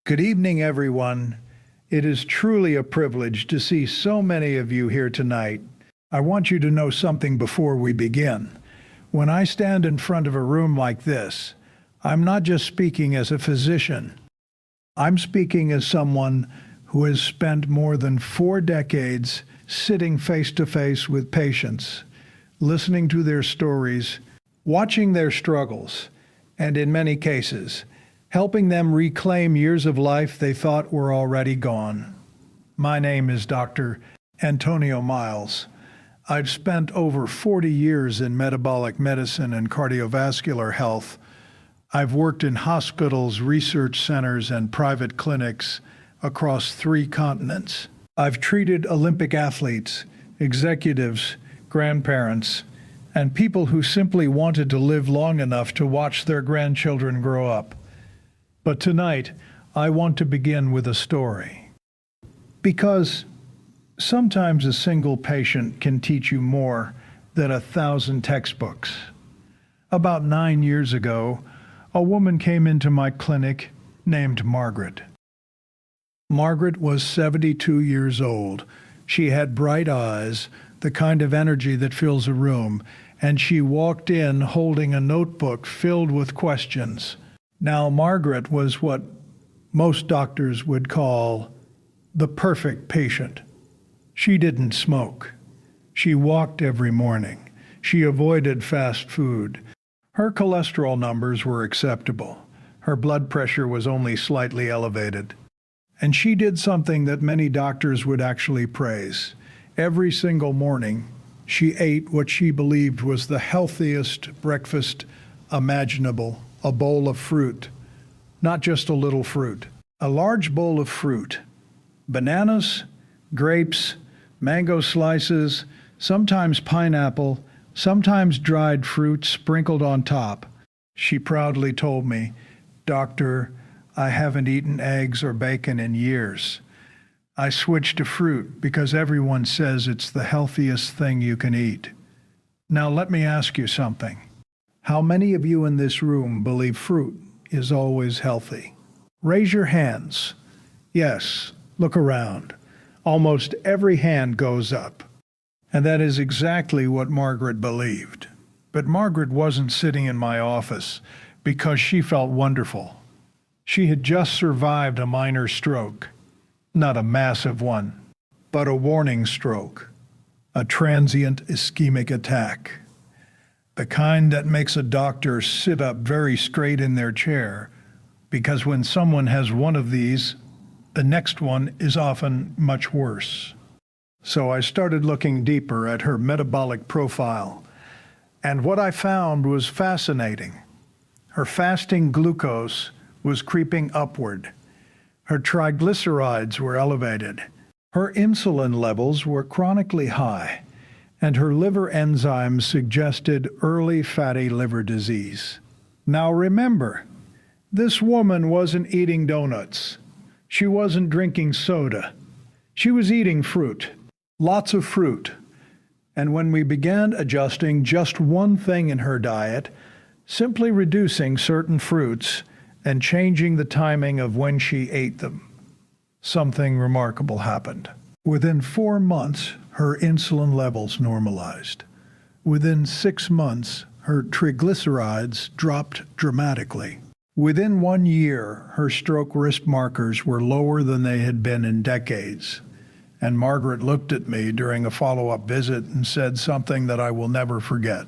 Good evening, everyone. It is truly a privilege to see so many of you here tonight. I want you to know something before we begin. When I stand in front of a room like this, I'm not just speaking as a physician. I'm speaking as someone who has spent more than 4 decades sitting face to face with patients, listening to their stories, watching their struggles, and in many cases, helping them reclaim years of life they thought were already gone. My name is Dr. Antonio Miles. I've spent over 40 years in metabolic medicine and cardiovascular health. I've worked in hospitals, research centers, and private clinics across 3 continents. I've treated Olympic athletes, executives, grandparents, and people who simply wanted to live long enough to watch their grandchildren grow up. But tonight, I want to begin with a story. Because sometimes a single patient can teach you more than 1,000 textbooks. About 9 years ago, a woman came into my clinic named Margaret. Margaret was 72 years old. She had bright eyes, the kind of energy that fills a room, and she walked in holding a notebook filled with questions. Now, Margaret was what most doctors would call the perfect patient. She didn't smoke. She walked every morning. She avoided fast food. Her cholesterol numbers were acceptable. Her blood pressure was only slightly elevated. And she did something that many doctors would actually praise. Every single morning, she ate what she believed was the healthiest breakfast imaginable. A bowl of fruit, not just a little fruit, a large bowl of fruit, bananas, grapes, mango slices, sometimes pineapple, sometimes dried fruit sprinkled on top. She proudly told me, "Doctor, I haven't eaten eggs or bacon in years. I switched to fruit because everyone says it's the healthiest thing you can eat." Now let me ask you something. How many of you in this room believe fruit is always healthy? Raise your hands. Yes, look around. Almost every hand goes up. And that is exactly what Margaret believed. But Margaret wasn't sitting in my office because she felt wonderful. She had just survived a minor stroke. Not a massive one, but a warning stroke. A transient ischemic attack. The kind that makes a doctor sit up very straight in their chair, because when someone has one of these, the next one is often much worse. So I started looking deeper at her metabolic profile, and what I found was fascinating. Her fasting glucose was creeping upward. Her triglycerides were elevated. Her insulin levels were chronically high, and her liver enzymes suggested early fatty liver disease. Now remember, this woman wasn't eating donuts. She wasn't drinking soda. She was eating fruit, lots of fruit. And when we began adjusting just one thing in her diet, simply reducing certain fruits and changing the timing of when she ate them, something remarkable happened. Within 4 months, her insulin levels normalized. Within 6 months, her triglycerides dropped dramatically. Within 1 year, her stroke risk markers were lower than they had been in decades. And Margaret looked at me during a follow-up visit and said something that I will never forget.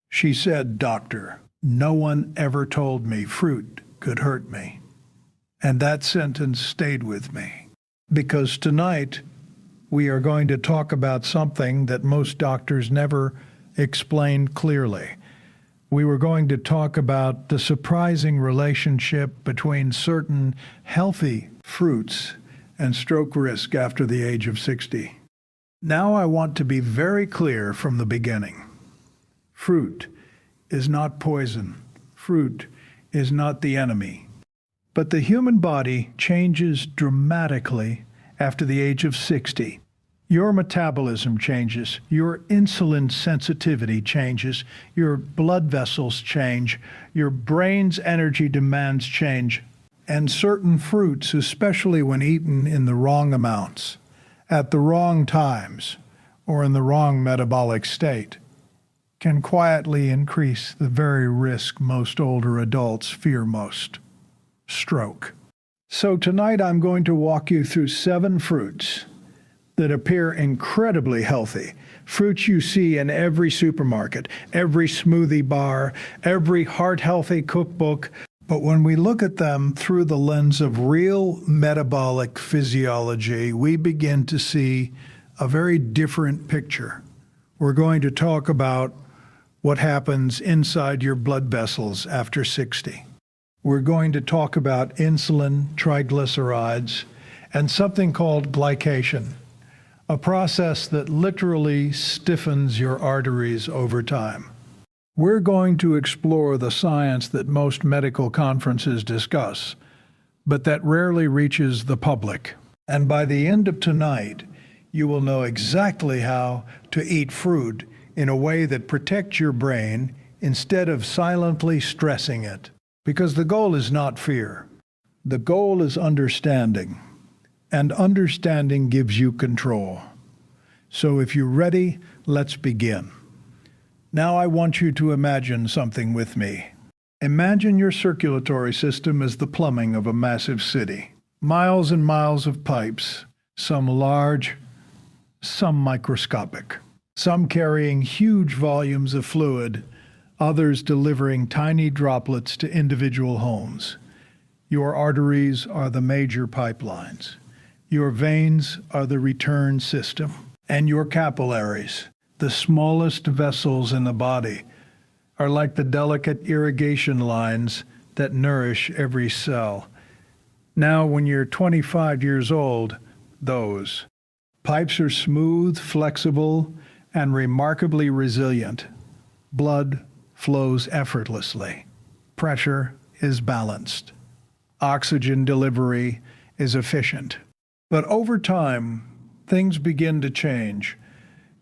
She said, "Doctor, no one ever told me fruit could hurt me." And that sentence stayed with me. Because tonight, we are going to talk about something that most doctors never explained clearly. We were going to talk about the surprising relationship between certain healthy fruits and stroke risk after the age of 60. Now I want to be very clear from the beginning. Fruit is not poison. Fruit is not the enemy. But the human body changes dramatically after the age of 60. Your metabolism changes, your insulin sensitivity changes, your blood vessels change, your brain's energy demands change, And certain fruits, especially when eaten in the wrong amounts, at the wrong times, or in the wrong metabolic state, can quietly increase the very risk most older adults fear most: stroke. So tonight I'm going to walk you through 7 fruits that appear incredibly healthy. Fruits you see in every supermarket, every smoothie bar, every heart-healthy cookbook. But when we look at them through the lens of real metabolic physiology, we begin to see a very different picture. We're going to talk about what happens inside your blood vessels after 60. We're going to talk about insulin, triglycerides, and something called glycation, a process that literally stiffens your arteries over time. We're going to explore the science that most medical conferences discuss, but that rarely reaches the public. And by the end of tonight, you will know exactly how to eat fruit in a way that protects your brain instead of silently stressing it. Because the goal is not fear. The goal is understanding. And understanding gives you control. So if you're ready, let's begin. Now I want you to imagine something with me. Imagine your circulatory system as the plumbing of a massive city. Miles and miles of pipes, some large, some microscopic, some carrying huge volumes of fluid, others delivering tiny droplets to individual homes. Your arteries are the major pipelines. Your veins are the return system. And your capillaries, the smallest vessels in the body, are like the delicate irrigation lines that nourish every cell. Now, when you're 25 years old, those pipes are smooth, flexible, and remarkably resilient. Blood flows effortlessly. Pressure is balanced. Oxygen delivery is efficient. But over time, things begin to change.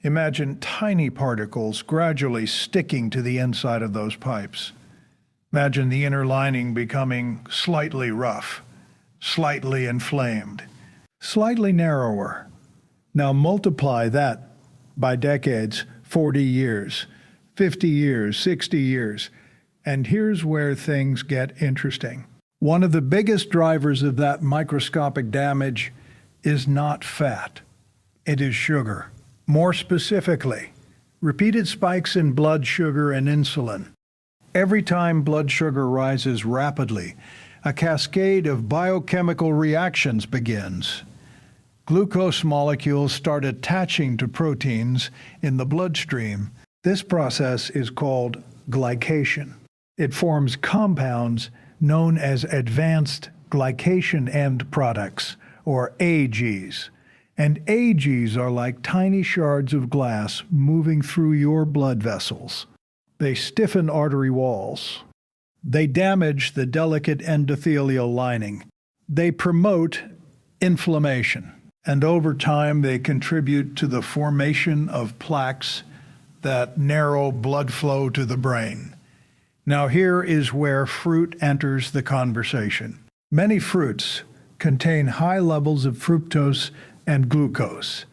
Imagine tiny particles gradually sticking to the inside of those pipes. Imagine the inner lining becoming slightly rough, slightly inflamed, slightly narrower. Now multiply that by decades, 40 years, 50 years, 60 years, and here's where things get interesting. One of the biggest drivers of that microscopic damage is not fat. It is sugar. More specifically, repeated spikes in blood sugar and insulin. Every time blood sugar rises rapidly, a cascade of biochemical reactions begins. Glucose molecules start attaching to proteins in the bloodstream. This process is called glycation. It forms compounds known as advanced glycation end products, or AGs. And AGs are like tiny shards of glass moving through your blood vessels. They stiffen artery walls. They damage the delicate endothelial lining. They promote inflammation. And over time, they contribute to the formation of plaques that narrow blood flow to the brain. Now, here is where fruit enters the conversation. Many fruits contain high levels of fructose and glucose.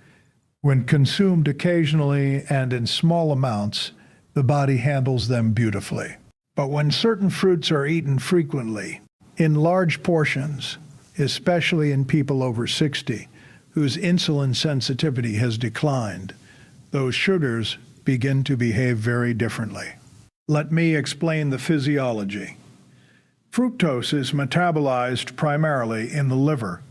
When consumed occasionally and in small amounts, the body handles them beautifully. But when certain fruits are eaten frequently, in large portions, especially in people over 60, whose insulin sensitivity has declined, those sugars begin to behave very differently. Let me explain the physiology. Fructose is metabolized primarily in the liver.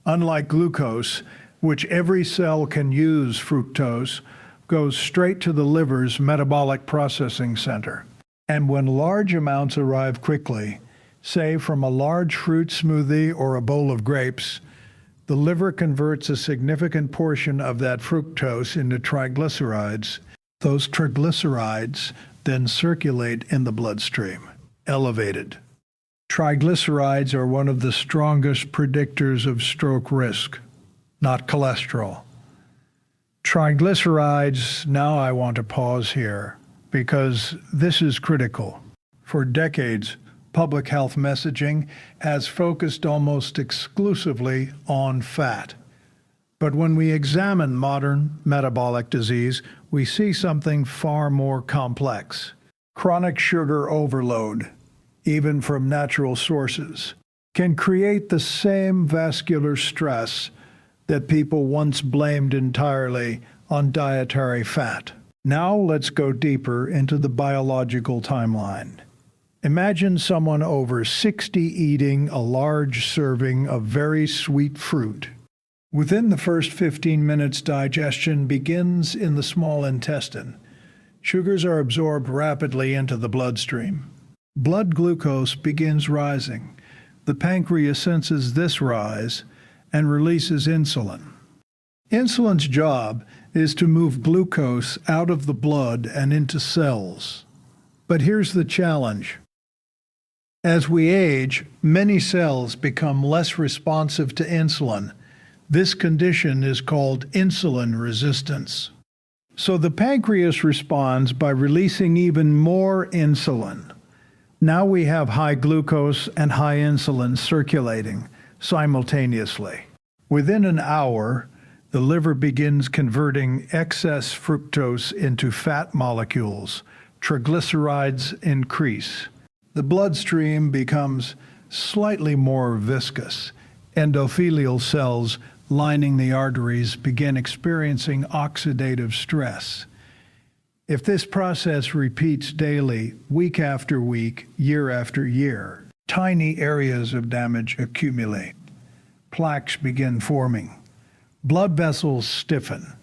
Unlike glucose, which every cell can use, fructose goes straight to the liver's metabolic processing center. And when large amounts arrive quickly, say from a large fruit smoothie or a bowl of grapes, the liver converts a significant portion of that fructose into triglycerides. Those triglycerides then circulate in the bloodstream, elevated. Triglycerides are one of the strongest predictors of stroke risk, not cholesterol. Triglycerides, now I want to pause here because this is critical. For decades, public health messaging has focused almost exclusively on fat. But when we examine modern metabolic disease, we see something far more complex. Chronic sugar overload, even from natural sources, can create the same vascular stress that people once blamed entirely on dietary fat. Now let's go deeper into the biological timeline. Imagine someone over 60 eating a large serving of very sweet fruit. Within the first 15 minutes, digestion begins in the small intestine. Sugars are absorbed rapidly into the bloodstream. Blood glucose begins rising. The pancreas senses this rise and releases insulin. Insulin's job is to move glucose out of the blood and into cells. But here's the challenge. As we age, many cells become less responsive to insulin. This condition is called insulin resistance. So the pancreas responds by releasing even more insulin. Now we have high glucose and high insulin circulating simultaneously. Within an hour, the liver begins converting excess fructose into fat molecules. Triglycerides increase. The bloodstream becomes slightly more viscous. Endothelial cells lining the arteries begin experiencing oxidative stress. If this process repeats daily, week after week, year after year, tiny areas of damage accumulate. Plaques begin forming. Blood vessels stiffen.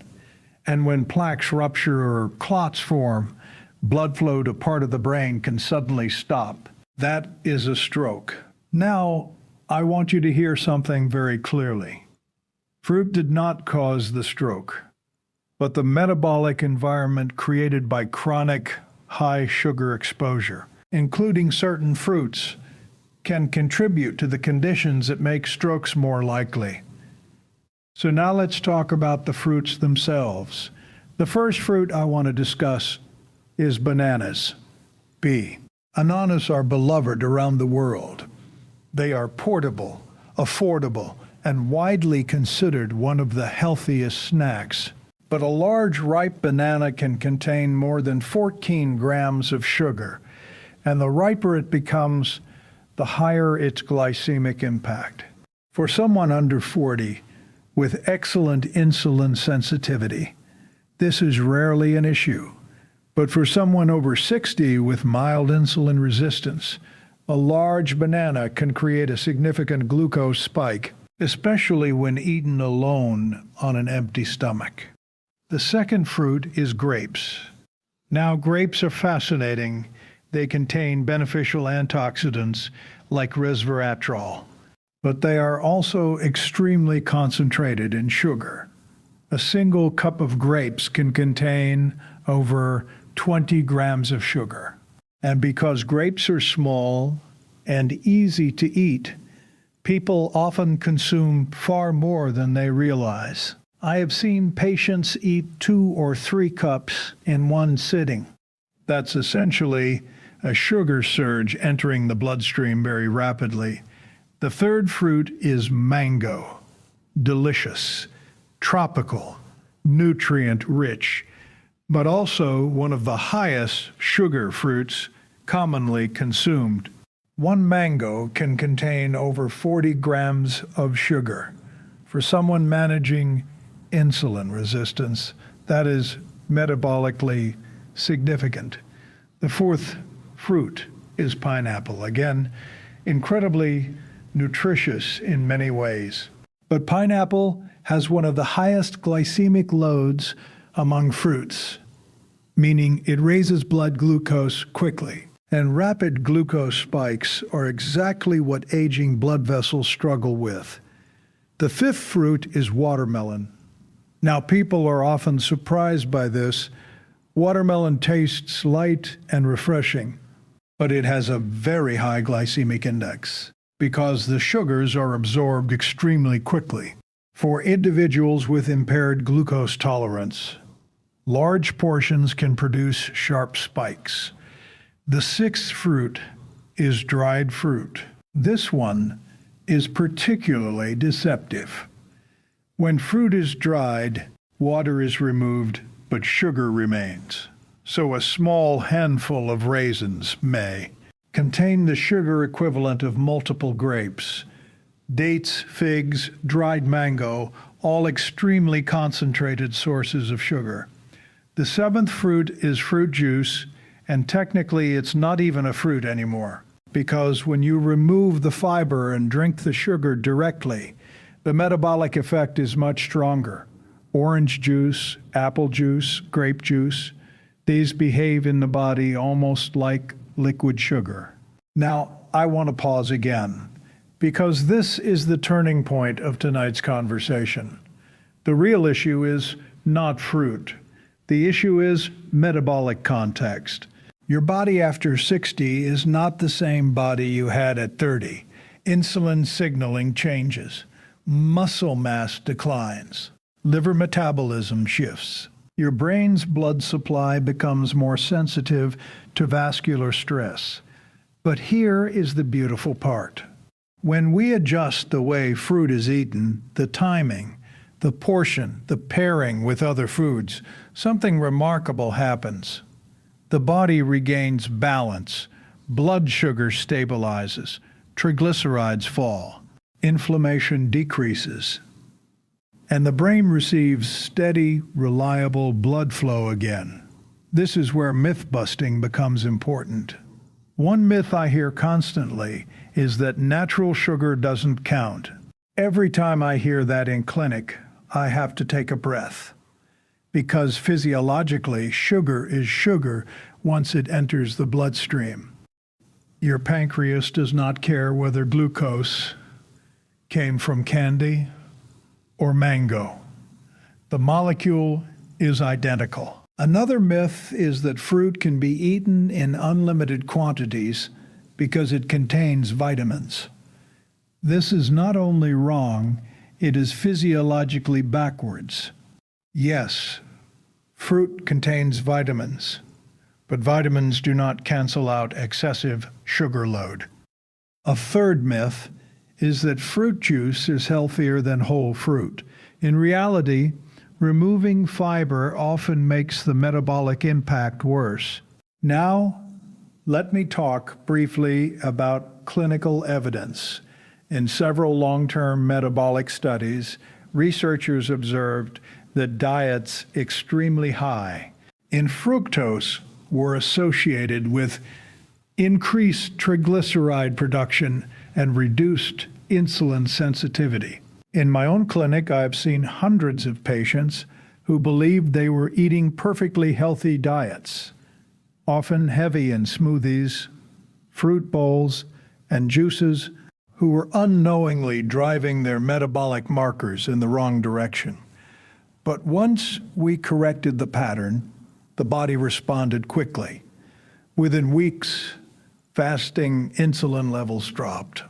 And when plaques rupture or clots form, blood flow to part of the brain can suddenly stop. That is a stroke. Now, I want you to hear something very clearly. Fruit did not cause the stroke, but the metabolic environment created by chronic high sugar exposure, including certain fruits, can contribute to the conditions that make strokes more likely. So now let's talk about the fruits themselves. The first fruit I want to discuss is bananas. B. Bananas are beloved around the world. They are portable, affordable, and widely considered one of the healthiest snacks. But a large ripe banana can contain more than 14 grams of sugar, and the riper it becomes, the higher its glycemic impact. For someone under 40 with excellent insulin sensitivity, this is rarely an issue. But for someone over 60 with mild insulin resistance, a large banana can create a significant glucose spike, especially when eaten alone on an empty stomach. The second fruit is grapes. Now, grapes are fascinating. They contain beneficial antioxidants like resveratrol, but they are also extremely concentrated in sugar. A single cup of grapes can contain over 20 grams of sugar. And because grapes are small and easy to eat, people often consume far more than they realize. I have seen patients eat 2 or 3 cups in one sitting. That's essentially a sugar surge entering the bloodstream very rapidly. The third fruit is mango. Delicious, tropical, nutrient-rich, but also one of the highest sugar fruits commonly consumed. One mango can contain over 40 grams of sugar. For someone managing insulin resistance, that is metabolically significant. The fourth fruit is pineapple. Again, incredibly nutritious in many ways. But pineapple has one of the highest glycemic loads among fruits, meaning it raises blood glucose quickly. And rapid glucose spikes are exactly what aging blood vessels struggle with. The fifth fruit is watermelon. Now, people are often surprised by this. Watermelon tastes light and refreshing, but it has a very high glycemic index because the sugars are absorbed extremely quickly. For individuals with impaired glucose tolerance, large portions can produce sharp spikes. The sixth fruit is dried fruit. This one is particularly deceptive. When fruit is dried, water is removed, but sugar remains. So a small handful of raisins may contain the sugar equivalent of multiple grapes, dates, figs, dried mango, all extremely concentrated sources of sugar. The seventh fruit is fruit juice, and technically it's not even a fruit anymore, because when you remove the fiber and drink the sugar directly, the metabolic effect is much stronger. Orange juice, apple juice, grape juice, these behave in the body almost like liquid sugar. Now, I want to pause again, because this is the turning point of tonight's conversation. The real issue is not fruit. The issue is metabolic context. Your body after 60 is not the same body you had at 30. Insulin signaling changes. Muscle mass declines. Liver metabolism shifts. Your brain's blood supply becomes more sensitive to vascular stress. But here is the beautiful part. When we adjust the way fruit is eaten, the timing, the portion, the pairing with other foods, something remarkable happens. The body regains balance, blood sugar stabilizes, triglycerides fall, inflammation decreases, and the brain receives steady, reliable blood flow again. This is where myth-busting becomes important. One myth I hear constantly is that natural sugar doesn't count. Every time I hear that in clinic, I have to take a breath, because physiologically, sugar is sugar once it enters the bloodstream. Your pancreas does not care whether glucose came from candy or mango. The molecule is identical. Another myth is that fruit can be eaten in unlimited quantities because it contains vitamins. This is not only wrong, it is physiologically backwards. Yes, fruit contains vitamins, but vitamins do not cancel out excessive sugar load. A third myth is that fruit juice is healthier than whole fruit. In reality, removing fiber often makes the metabolic impact worse. Now, let me talk briefly about clinical evidence. In several long-term metabolic studies, researchers observed that diets extremely high in fructose were associated with increased triglyceride production and reduced insulin sensitivity. In my own clinic, I've seen hundreds of patients who believed they were eating perfectly healthy diets, often heavy in smoothies, fruit bowls, and juices, who were unknowingly driving their metabolic markers in the wrong direction. But once we corrected the pattern, the body responded quickly. Within weeks, fasting insulin levels dropped.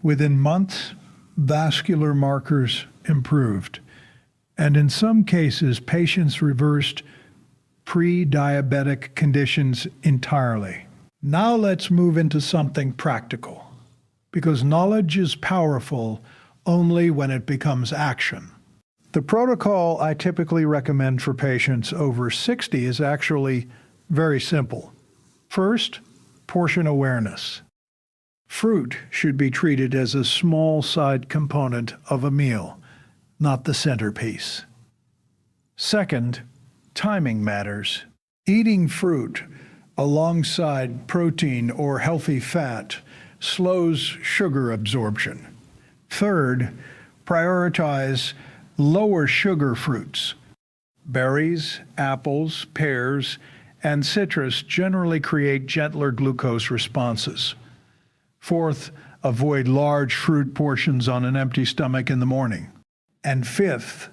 Within months, vascular markers improved. And in some cases, patients reversed pre-diabetic conditions entirely. Now let's move into something practical, because knowledge is powerful only when it becomes action. The protocol I typically recommend for patients over 60 is actually very simple. First, portion awareness. Fruit should be treated as a small side component of a meal, not the centerpiece. Second, timing matters. Eating fruit alongside protein or healthy fat slows sugar absorption. Third, prioritize lower sugar fruits. Berries, apples, pears, and citrus generally create gentler glucose responses. Fourth, avoid large fruit portions on an empty stomach in the morning. And fifth,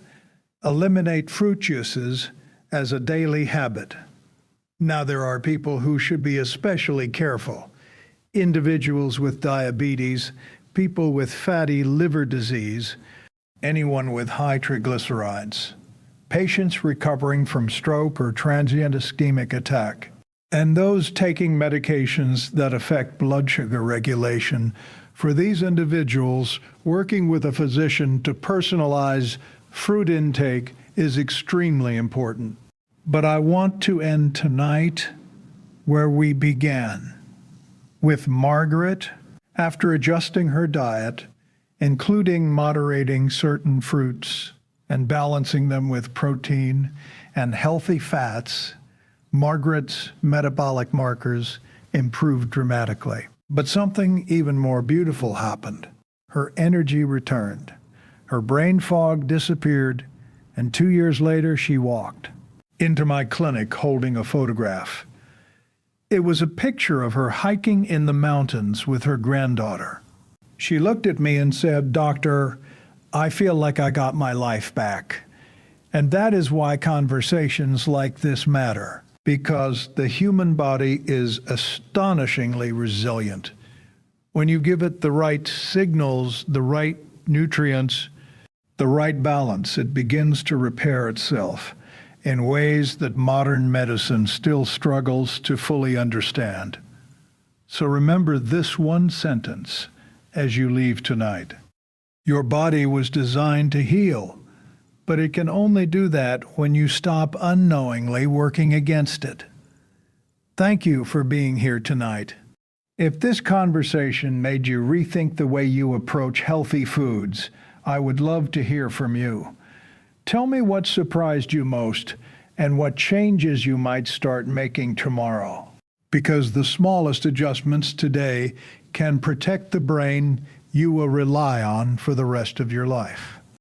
eliminate fruit juices as a daily habit. Now, there are people who should be especially careful. Individuals with diabetes, people with fatty liver disease, anyone with high triglycerides, patients recovering from stroke or transient ischemic attack. And those taking medications that affect blood sugar regulation, for these individuals, working with a physician to personalize fruit intake is extremely important. But I want to end tonight where we began, with Margaret, after adjusting her diet, including moderating certain fruits and balancing them with protein and healthy fats. Margaret's metabolic markers improved dramatically. But something even more beautiful happened. Her energy returned. Her brain fog disappeared, and 2 years later she walked into my clinic holding a photograph. It was a picture of her hiking in the mountains with her granddaughter. She looked at me and said, "Doctor, I feel like I got my life back." And that is why conversations like this matter, because the human body is astonishingly resilient. When you give it the right signals, the right nutrients, the right balance, it begins to repair itself in ways that modern medicine still struggles to fully understand. So remember this one sentence as you leave tonight. Your body was designed to heal, but it can only do that when you stop unknowingly working against it. Thank you for being here tonight. If this conversation made you rethink the way you approach healthy foods, I would love to hear from you. Tell me what surprised you most and what changes you might start making tomorrow. Because the smallest adjustments today can protect the brain you will rely on for the rest of your life.